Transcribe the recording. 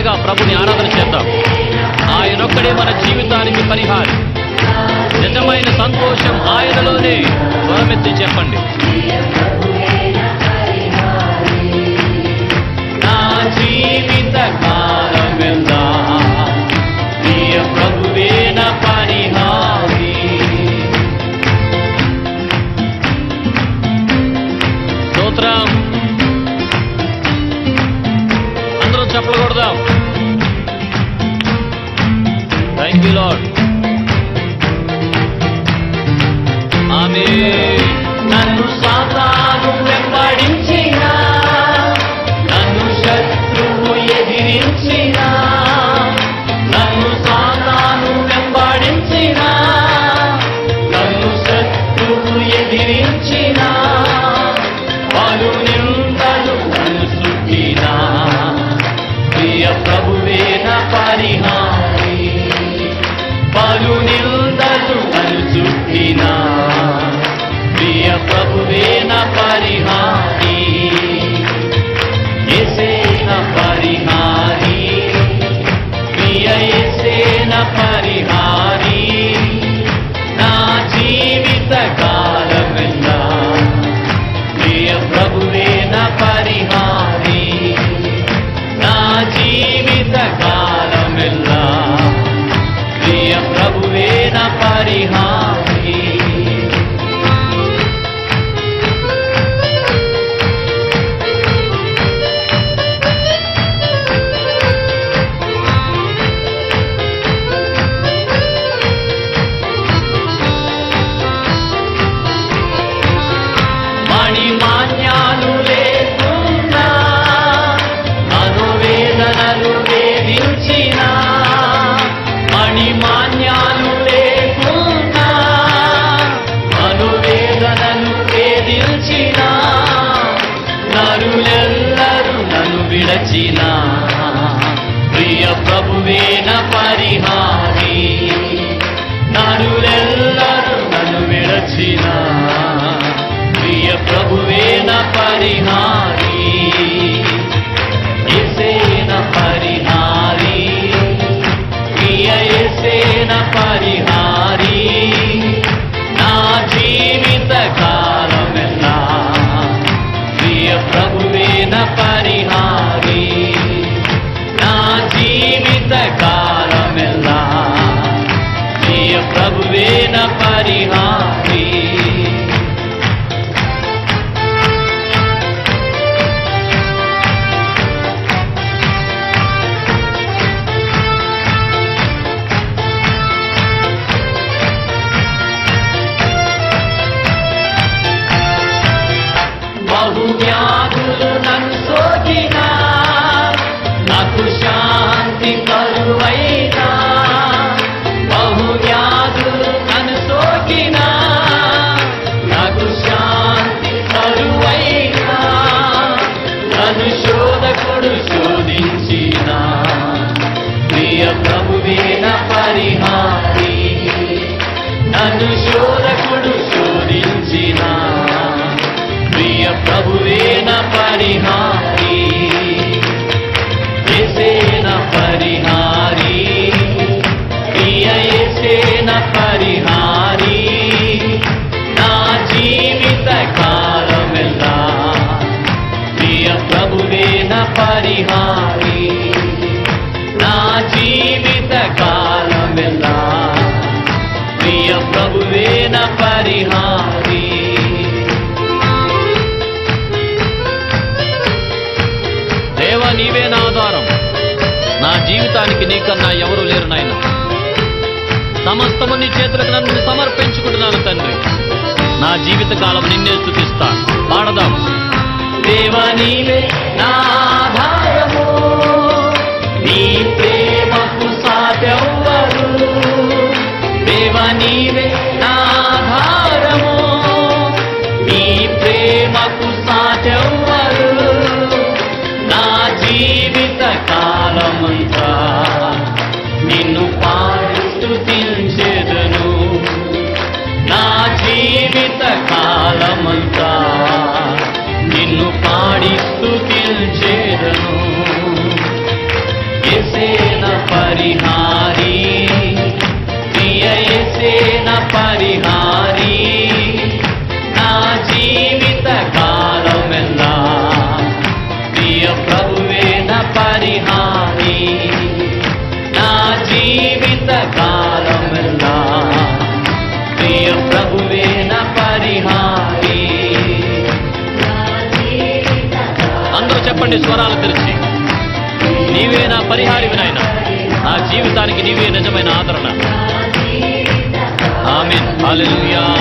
త్వరగా ప్రభుని ఆరాధన చేద్దాం. ఆయనొక్కడే మన జీవితానికి పరిహారం. నిజమైన సంతోషం ఆయనలోనే. స్వరమెత్తి చెప్పండి. నా జీవిత కాలమెల్లా ప్రియ ప్రభువే నా పరిహారి. స్తోత్రం. అందరూ చప్పట్లు కొడదాం. Thank you lord. ఆమేన్. నన్ను సాతాను వెంబడించినా, నన్ను శత్రువు ఎదిరించినా, నన్ను సాతాను వెంబడించినా, నన్ను శత్రువు ఎదిరించినా, పలు నిందలు నన్ను చుట్టినా, ప్రియ ప్రభువే నా పరిహారి. పలు నిందలు నన్ను చుట్టినా, ప్రియ ప్రభువే నా పరిహారి. యేసే నా పరిహారి, ప్రియ యేసే నా పరిహారి. నా జీవిత కాలమెల్లా ప్రియ ప్రభువే నా పరిహారి. నా జీవిత కాలమెల్లా ప్రియ ప్రభువే నా పరిహారి. మణిమాన్యాలు లేకున్నా, అనువేదనలు వేధించినా, మణిమాన్యాలు లేకున్నా, అనువేదనలు వేధించినా, నరులెల్లరూ నన్ను విడచినా, ప్రియ ప్రభువే నా పరిహారి. నరులెల్లరూ నన్ను విడచినా, ప్రియ ప్రభువే నా పరిహారి. యేసే నా పరిహారి, ప్రియ యేసే నా పరిహారి. నా జీవిత కాలమెల్లా ప్రియ ప్రభువే నా పరిహారి. నా జీవిత కాలమెల్లా ప్రియ ప్రభువే నా పరిహారి. బహువ్యాధులు నన్ను సోకినా, నాకు శాంతి కరువైనా. బహువ్యాధులు నన్ను సోకినా, నాకు శాంతి కరువైనా. నన్ను శోధకుడు శోధించినా, ప్రియ ప్రభువే నా పరిహారి. నన్ను శోధకుడు శోధించినా, ప్రియ ప్రభువే నా పరిహారి. యేసే నా పరిహారి, ప్రియ యేసే నా పరిహారి. నా జీవిత కాలమెల్లా ప్రియ ప్రభువే నా పరిహారి. నా జీవిత కాలమెల్లా ప్రియ ప్రభువే నా పరిహారి. దేవా, నీవే నా ఆధారం. నా జీవితానికి నీకన్నా ఎవరు లేరు నాయన. సమస్తము నీ చేతులకు నన్ను సమర్పించుకుంటున్నాను తండ్రి. నా జీవిత కాలం నిన్నే స్తుతిస్తా. పాడదాం. దేవా, నీవే నా ఆధారము, నీ ప్రేమకు సాటెవ్వరు. దేవా, నీవే నా ఆధారము, నీ ప్రేమకు సాటెవ్వరు. నా జీవిత కాలమంతా నిన్ను పాడి స్తుతించెదను. నా జీవిత కాలమంతా నిన్ను పాడి స్తుతించెదను. పరిహారి, ప్రియ యేసే నా పరిహారి, నా జీవిత కాలమెల్లా ప్రియ ప్రభువే నా పరిహారి, నా జీవిత కాలమెల్లా ప్రియ ప్రభువే నా పరిహారి. అందరూ చెప్పండి స్వరాలు తెరిచి, నీవే నా పరిహారివి నాయనా, నా జీవితానికి నీవే నిజమైన ఆదరణ. ఆమేన్. హల్లెలూయా.